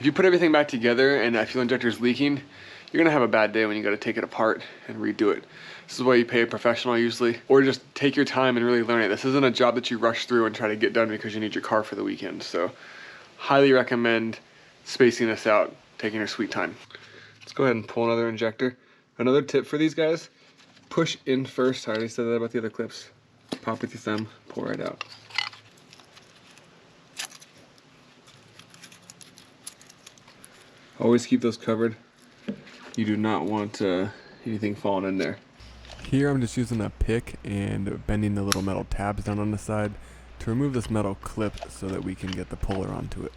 If you put everything back together and that fuel injector is leaking, you're gonna have a bad day when you gotta take it apart and redo it. This is why you pay a professional usually, or just take your time and really learn it. This isn't a job that you rush through and try to get done because you need your car for the weekend. So highly recommend spacing this out, taking your sweet time. Let's go ahead and pull another injector. Another tip for these guys, push in first. I already said that about the other clips. Pop with your thumb, pull right out. Always keep those covered. You do not want anything falling in there. Here I'm just using a pick and bending the little metal tabs down on the side to remove this metal clip so that we can get the puller onto it.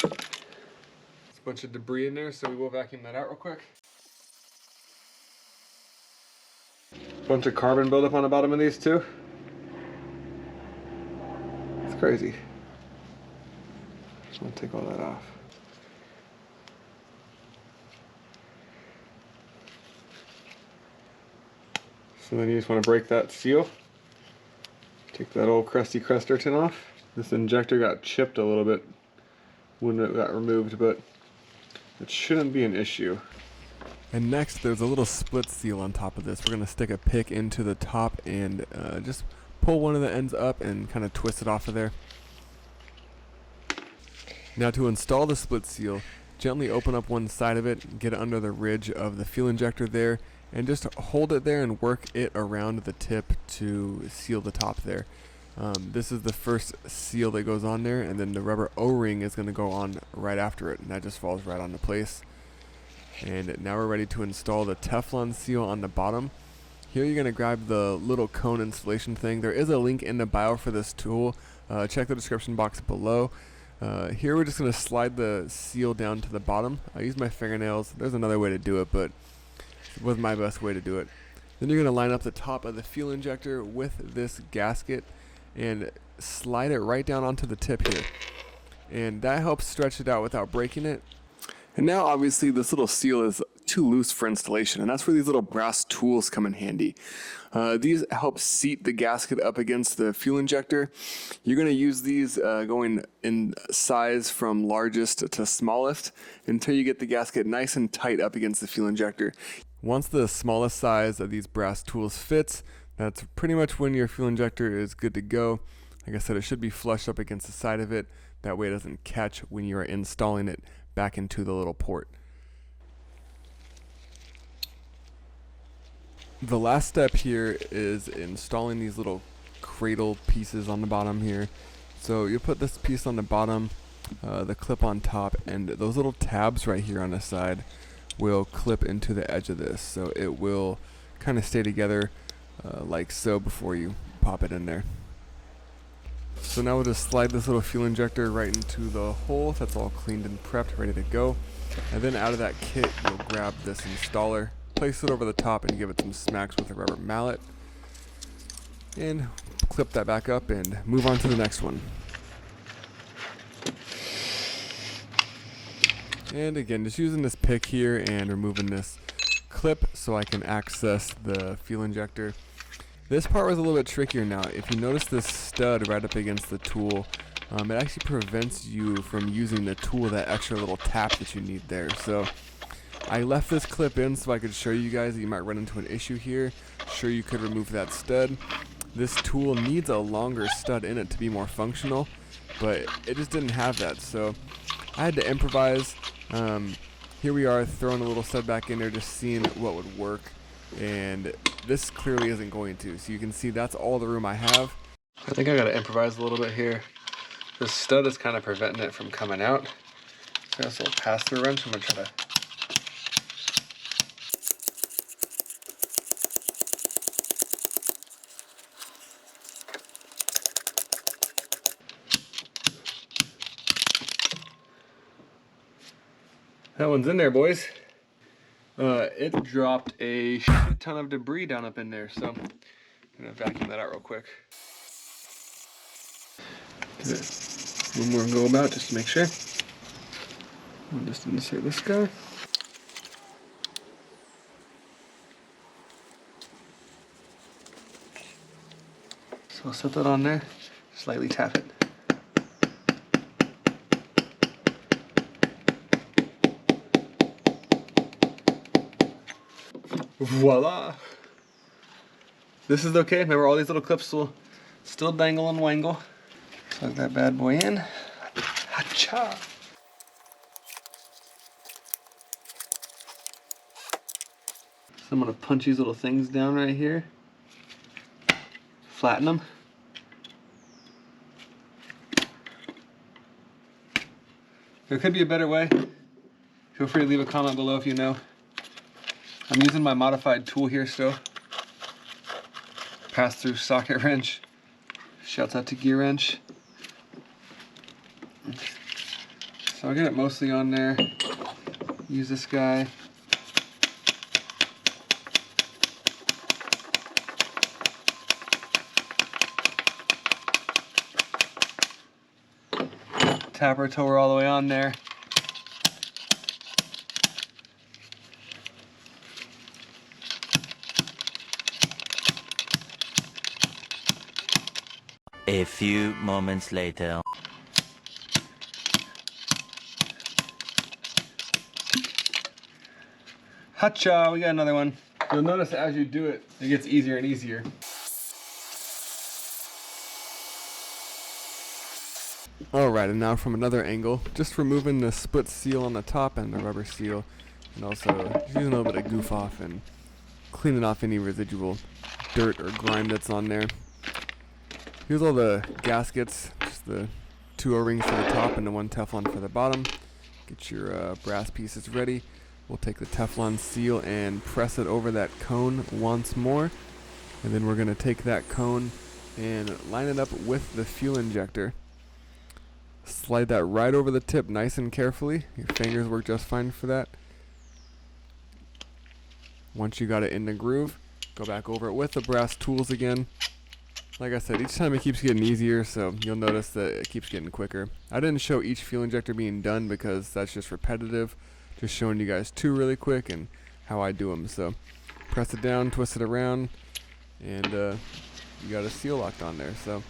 There's a bunch of debris in there, so we will vacuum that out real quick. Bunch of carbon buildup on the bottom of these too. It's crazy. Just want to take all that off. So then you just want to break that seal. Take that old crusty cruster tin off. This injector got chipped a little bit when it got removed, but it shouldn't be an issue. And next there's a little split seal on top of this. We're going to stick a pick into the top and just pull one of the ends up and kind of twist it off of there. Now to install the split seal, gently open up one side of it, get it under the ridge of the fuel injector there, and just hold it there and work it around the tip to seal the top there. This is the first seal that goes on there, and then the rubber O-ring is going to go on right after it, and that just falls right onto place. And now we're ready to install the Teflon seal on the bottom. Here you're going to grab the little cone installation thing. There is a link in the bio for this tool. Check the description box below. Here we're just going to slide the seal down to the bottom. I use my fingernails. There's another way to do it, but it was my best way to do it. Then you're going to line up the top of the fuel injector with this gasket and slide it right down onto the tip here. And that helps stretch it out without breaking it. And now obviously this little seal is too loose for installation, and that's where these little brass tools come in handy. These help seat the gasket up against the fuel injector. You're going to use these going in size from largest to smallest until you get the gasket nice and tight up against the fuel injector. Once the smallest size of these brass tools fits, that's pretty much when your fuel injector is good to go. Like I said, it should be flush up against the side of it. That way it doesn't catch when you are installing it back into the little port. The last step here is installing these little cradle pieces on the bottom here. So you put this piece on the bottom, the clip on top, and those little tabs right here on the side will clip into the edge of this. So it will kind of stay together like so before you pop it in there. So now we'll just slide this little fuel injector right into the hole. That's all cleaned and prepped, ready to go. And then out of that kit, you'll grab this installer, place it over the top, and give it some smacks with a rubber mallet. And clip that back up and move on to the next one. And again, just using this pick here and removing this clip so I can access the fuel injector. This part was a little bit trickier now. If you notice this stud right up against the tool, it actually prevents you from using the tool, that extra little tap that you need there. So I left this clip in so I could show you guys that you might run into an issue here. Sure, you could remove that stud. This tool needs a longer stud in it to be more functional, but it just didn't have that. So I had to improvise. Here we are throwing a little stud back in there, just seeing what would work. And this clearly isn't going to. So you can see that's all the room I have. I think I gotta improvise a little bit here. This stud is kind of preventing it from coming out. So I got this little pass-through wrench. I'm gonna try to. That one's in there, boys. It dropped a shit ton of debris down up in there, so I'm gonna vacuum that out real quick. Give it one more go about just to make sure. I'll just insert this guy. So I'll set that on there, slightly tap it. Voila! This is okay. Remember, all these little clips will still dangle and wangle. Plug that bad boy in. Hacha! So I'm gonna punch these little things down right here. Flatten them. There could be a better way. Feel free to leave a comment below if you know. I'm using my modified tool here still. Pass-through socket wrench. Shouts out to Gear Wrench. So I'll get it mostly on there. Use this guy. Tapper tower all the way on there. A few moments later. Hacha, we got another one. You'll notice as you do it, it gets easier and easier. Alright, and now from another angle, just removing the split seal on the top and the rubber seal, and also just using a little bit of goof off and cleaning off any residual dirt or grime that's on there. Here's all the gaskets, just the 2 O-rings for the top and the 1 Teflon for the bottom. Get your brass pieces ready. We'll take the Teflon seal and press it over that cone once more, and then we're going to take that cone and line it up with the fuel injector. Slide that right over the tip nice and carefully. Your fingers work just fine for that. Once you got it in the groove, go back over it with the brass tools again. Like I said, each time it keeps getting easier, so you'll notice that it keeps getting quicker. I didn't show each fuel injector being done because that's just repetitive. Just showing you guys 2 really quick and how I do them. So press it down, twist it around, and you got a seal locked on there. So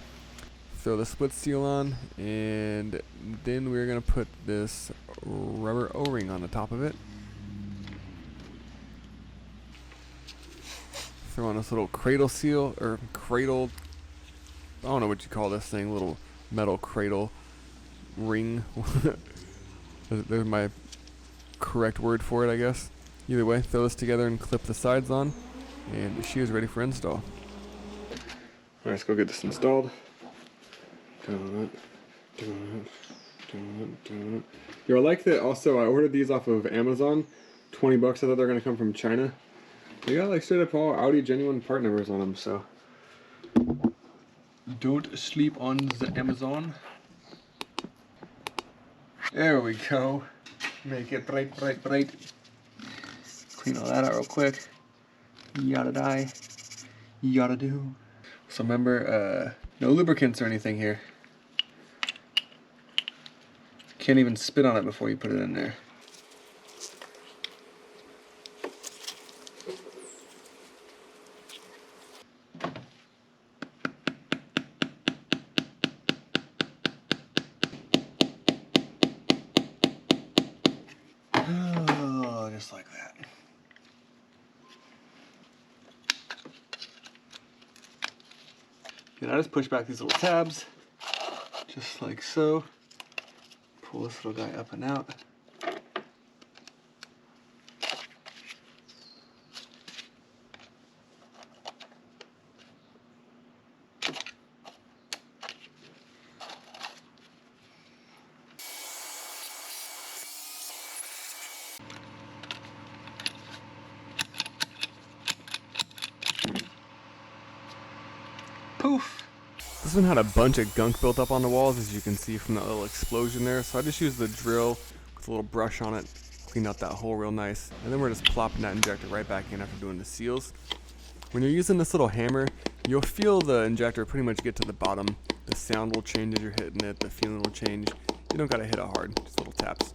throw the split seal on, and then we're going to put this rubber O-ring on the top of it. Throw on this little cradle seal, or cradle, I don't know what you call this thing, little metal cradle ring. There's my correct word for it, I guess. Either way, throw this together and clip the sides on, and the shoe is ready for install. Alright, let's go get this installed. Yo, I like that also. I ordered these off of Amazon. 20 bucks. I thought they were gonna come from China. They got like straight up all Audi genuine part numbers on them, so don't sleep on the Amazon. There we go. Make it bright. Clean all that out real quick. Yada die. Yada do. So remember, no lubricants or anything here. Can't even spit on it before you put it in there. Oh, just like that. And I just push back these little tabs, just like so. Pull this little guy up and out. Poof! This one had a bunch of gunk built up on the walls, as you can see from that little explosion there, so I just used the drill with a little brush on it, cleaned out that hole real nice, and then we're just plopping that injector right back in after doing the seals. When you're using this little hammer, you'll feel the injector pretty much get to the bottom. The sound will change as you're hitting it, the feeling will change. You don't gotta hit it hard, just little taps.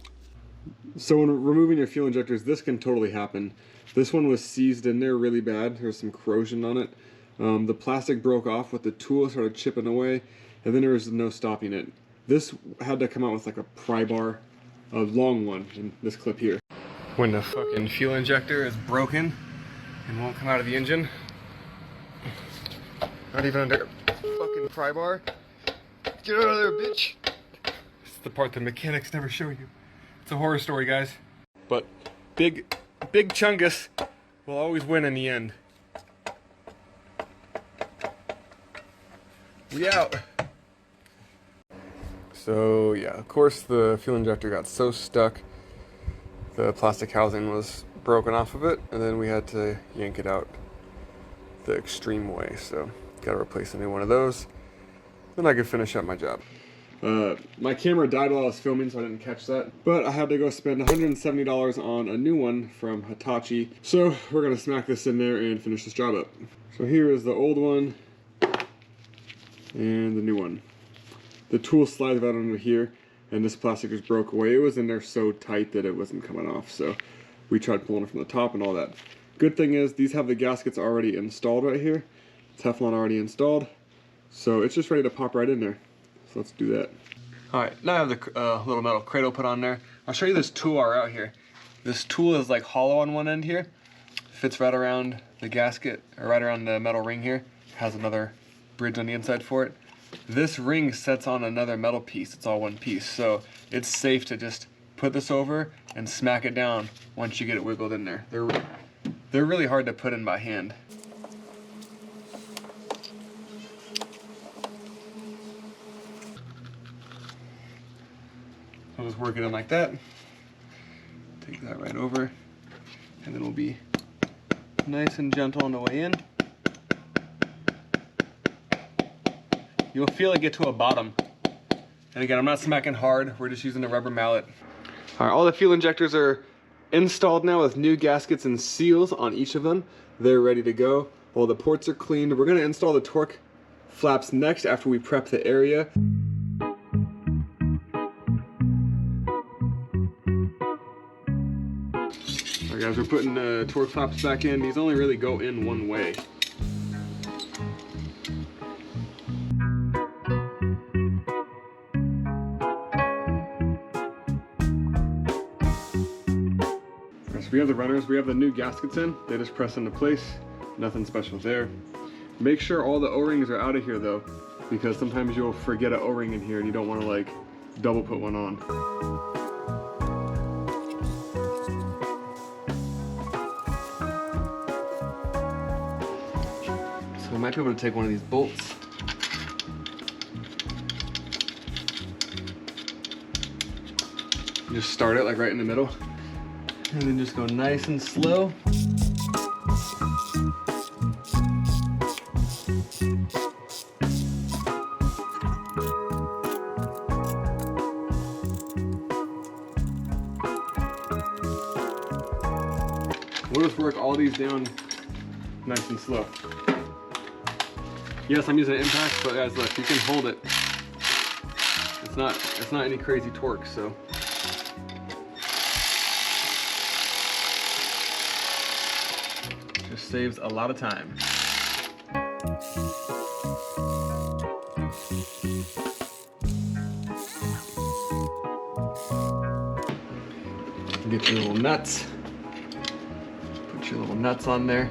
So when removing your fuel injectors, this can totally happen. This one was seized in there really bad. There's some corrosion on it. The plastic broke off with the tool, started chipping away, and then there was no stopping it. This had to come out with like a pry bar, a long one, in this clip here. When the fucking fuel injector is broken and won't come out of the engine, not even under fucking pry bar. Get out of there, bitch! This is the part the mechanics never show you. It's a horror story, guys. But big Chungus will always win in the end. We out. So yeah, of course the fuel injector got so stuck, the plastic housing was broken off of it, and then we had to yank it out the extreme way. So gotta replace a new one of those. Then I could finish up my job. My camera died while I was filming, so I didn't catch that. But I had to go spend $170 on a new one from Hitachi. So we're gonna smack this in there and finish this job up. So here is the old one and the new one. The tool slides right under here, and this plastic just broke away. It was in there so tight that it wasn't coming off. So we tried pulling it from the top and all that. Good thing is these have the gaskets already installed right here. Teflon already installed. So it's just ready to pop right in there. So let's do that. All right, now I have the little metal cradle put on there. I'll show you this tool out here. This tool is like hollow on one end here. Fits right around the gasket, or right around the metal ring here. Has another bridge on the inside for it. This ring sets on another metal piece. It's all one piece. So it's safe to just put this over and smack it down once you get it wiggled in there. They're really hard to put in by hand. I'll just work it in like that. Take that right over, and then we'll be nice and gentle on the way in. You'll feel it get to a bottom. And again, I'm not smacking hard, we're just using a rubber mallet. All right, all the fuel injectors are installed now with new gaskets and seals on each of them. They're ready to go. All the ports are cleaned. We're gonna install the torque flaps next after we prep the area. All right guys, we're putting the torque flaps back in. These only really go in one way. We have the runners, we have the new gaskets in. They just press into place, nothing special there. Make sure all the O-rings are out of here though, because sometimes you'll forget an O-ring in here and you don't want to like double put one on. So I might be able to take one of these bolts. Just start it like right in the middle. And then just go nice and slow. We'll just work all these down nice and slow. Yes, I'm using an impact, but guys, look, you can hold it. It's not any crazy torque, so. Just saves a lot of time. Get your little nuts. Put your little nuts on there.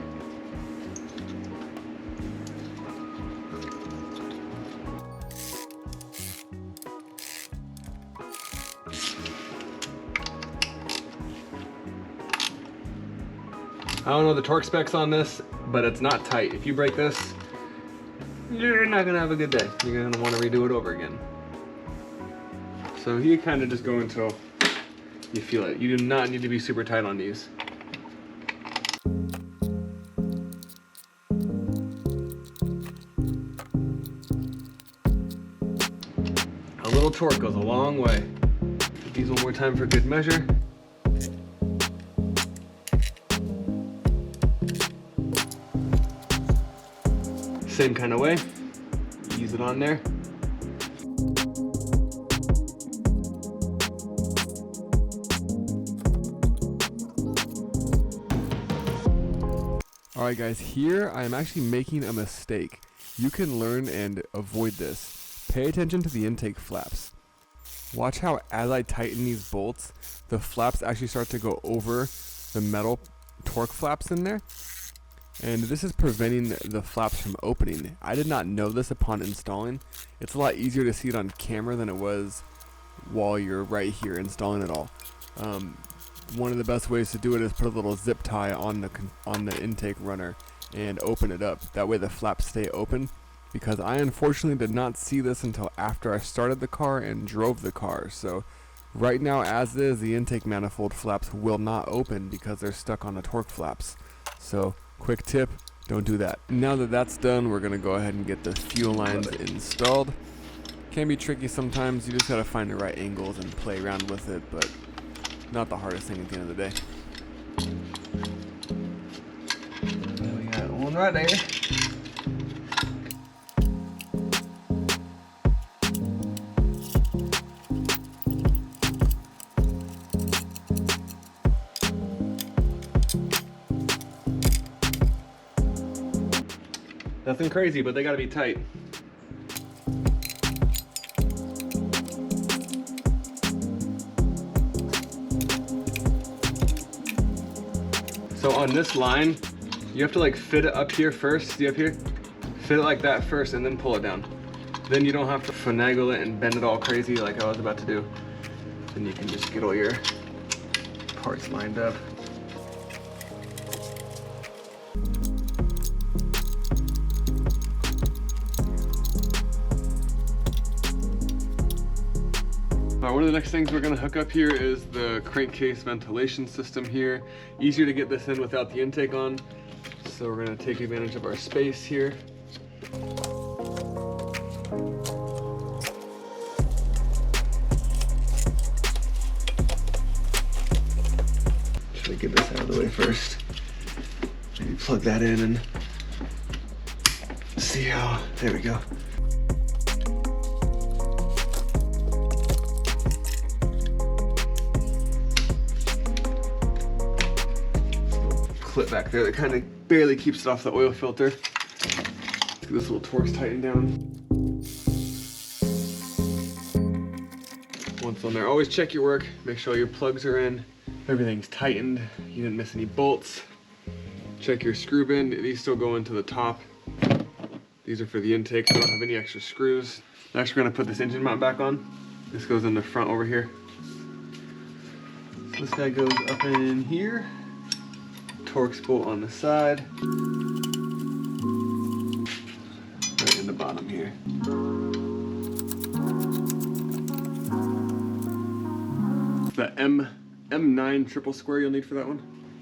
I don't know the torque specs on this, but it's not tight. If you break this, you're not gonna have a good day. You're gonna wanna redo it over again. So you kind of just go until you feel it. You do not need to be super tight on these. A little torque goes a long way. Put these one more time for good measure. Same kind of way, ease it on there. Alright guys, here I am actually making a mistake. You can learn and avoid this. Pay attention to the intake flaps. Watch how as I tighten these bolts, the flaps actually start to go over the metal torque flaps in there. And this is preventing the flaps from opening. I did not know this upon installing. It's a lot easier to see it on camera than it was while you're right here installing it all. One of the best ways to do it is put a little zip tie on the intake runner and open it up. That way the flaps stay open, because I unfortunately did not see this until after I started the car and drove the car. So right now as is, the intake manifold flaps will not open because they're stuck on the torque flaps. So quick tip, don't do that. Now that that's done, we're gonna go ahead and get the fuel lines installed. Can be tricky sometimes, you just gotta find the right angles and play around with it, but not the hardest thing at the end of the day. We got one right there. Nothing crazy, but they gotta be tight. So on this line, you have to like fit it up here first, see up here? Fit it like that first and then pull it down. Then you don't have to finagle it and bend it all crazy like I was about to do. Then you can just get all your parts lined up. One of the next things we're going to hook up here is the crankcase ventilation system here. Easier to get this in without the intake on, so we're going to take advantage of our space here. Should I get this out of the way first? Maybe plug that in and see how, there we go. Clip back there that kind of barely keeps it off the oil filter. Let's get this little Torx tightened down. Once on there, always check your work. Make sure all your plugs are in. Everything's tightened. You didn't miss any bolts. Check your screw bin. These still go into the top. These are for the intake, so I don't have any extra screws. Next, we're gonna put this engine mount back on. This goes in the front over here. This guy goes up in here. Torx bolt on the side, right in the bottom here. The M9 triple square you'll need for that one.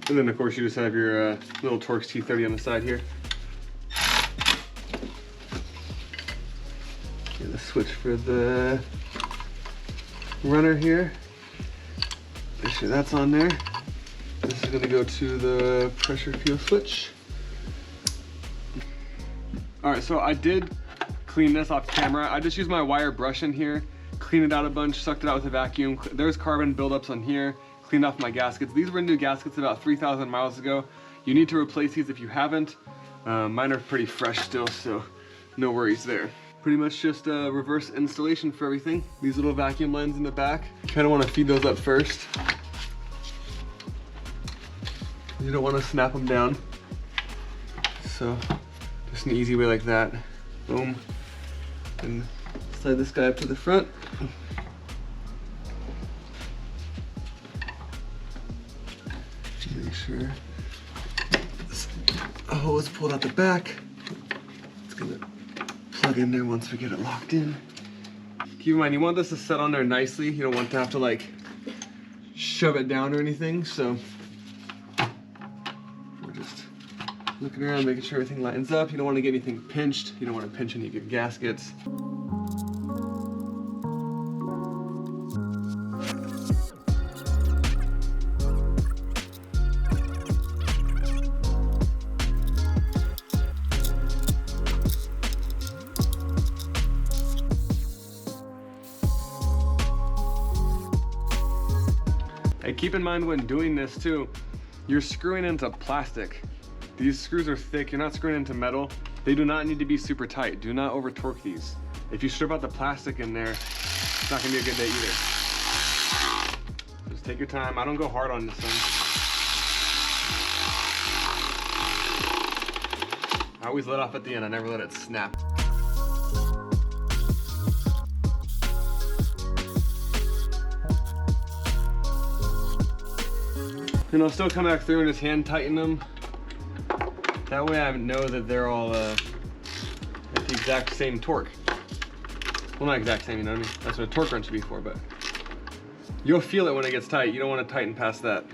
And then of course you just have your little Torx T30 on the side here. Get the switch for the runner here. Make sure that's on there. This is going to go to the pressure fuel switch. Alright, so I did clean this off camera. I just used my wire brush in here, cleaned it out a bunch, sucked it out with a vacuum. There's carbon buildups on here, cleaned off my gaskets. These were new gaskets about 3,000 miles ago. You need to replace these if you haven't. Mine are pretty fresh still, so no worries there. Pretty much just a reverse installation for everything. These little vacuum lines in the back. Kind of want to feed those up first. You don't want to snap them down. So just an easy way like that. Boom. And slide this guy up to the front. Make sure this hose pulled out the back. It's gonna plug in there once we get it locked in. Keep in mind, you want this to set on there nicely. You don't want to have to like shove it down or anything. So looking around, making sure everything lines up. You don't want to get anything pinched. You don't want to pinch any of your gaskets. Hey, keep in mind when doing this too, you're screwing into plastic. These screws are thick, you're not screwing into metal. They do not need to be super tight. Do not over torque these. If you strip out the plastic in there, it's not gonna be a good day either. Just take your time. I don't go hard on this one. I always let off at the end, I never let it snap. And I'll still come back through and just hand tighten them. That way I know that they're all at the exact same torque. Well, not exact same, you know what I mean? That's what a torque wrench should be for, but you'll feel it when it gets tight. You don't want to tighten past that.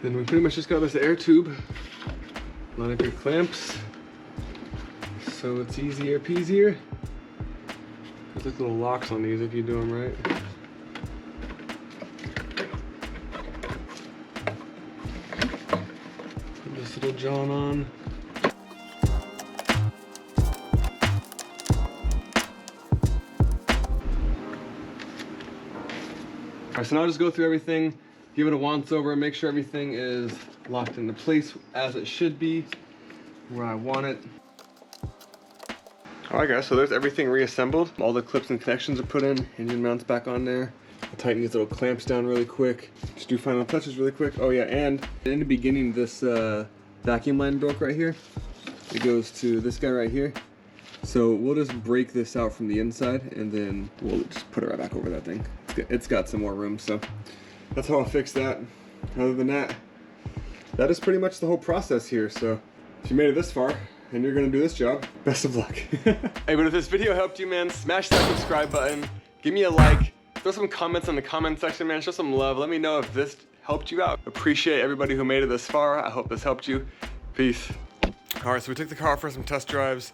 Then we pretty much just got this air tube. Line up your clamps. So it's easier peasier. There's like little locks on these if you do them right. Put this little John on. Alright, so now I'll just go through everything. Give it a once over, make sure everything is locked into place as it should be, where I want it. Alright guys, so there's everything reassembled. All the clips and connections are put in, engine mounts back on there. I'll tighten these little clamps down really quick. Just do final touches really quick. Oh yeah, and in the beginning this vacuum line broke right here. It goes to this guy right here. So we'll just break this out from the inside and then we'll just put it right back over that thing. It's got some more room, so that's how I'll fix that. Other than that, that is pretty much the whole process here. So if you made it this far and you're gonna do this job, best of luck. Hey, but if this video helped you, man, smash that subscribe button. Give me a like. Throw some comments in the comment section, man. Show some love. Let me know if this helped you out. Appreciate everybody who made it this far. I hope this helped you. Peace. All right, so we took the car for some test drives.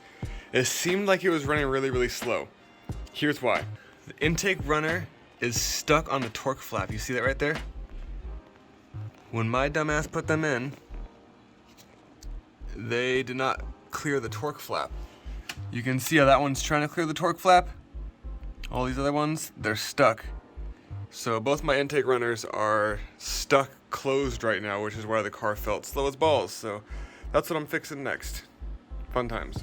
It seemed like it was running really, really slow. Here's why. The intake runner is stuck on the torque flap. You see that right there? When my dumbass put them in, they did not clear the torque flap. You can see how that one's trying to clear the torque flap. All these other ones, they're stuck. So both my intake runners are stuck closed right now, which is why the car felt slow as balls. So that's what I'm fixing next. Fun times.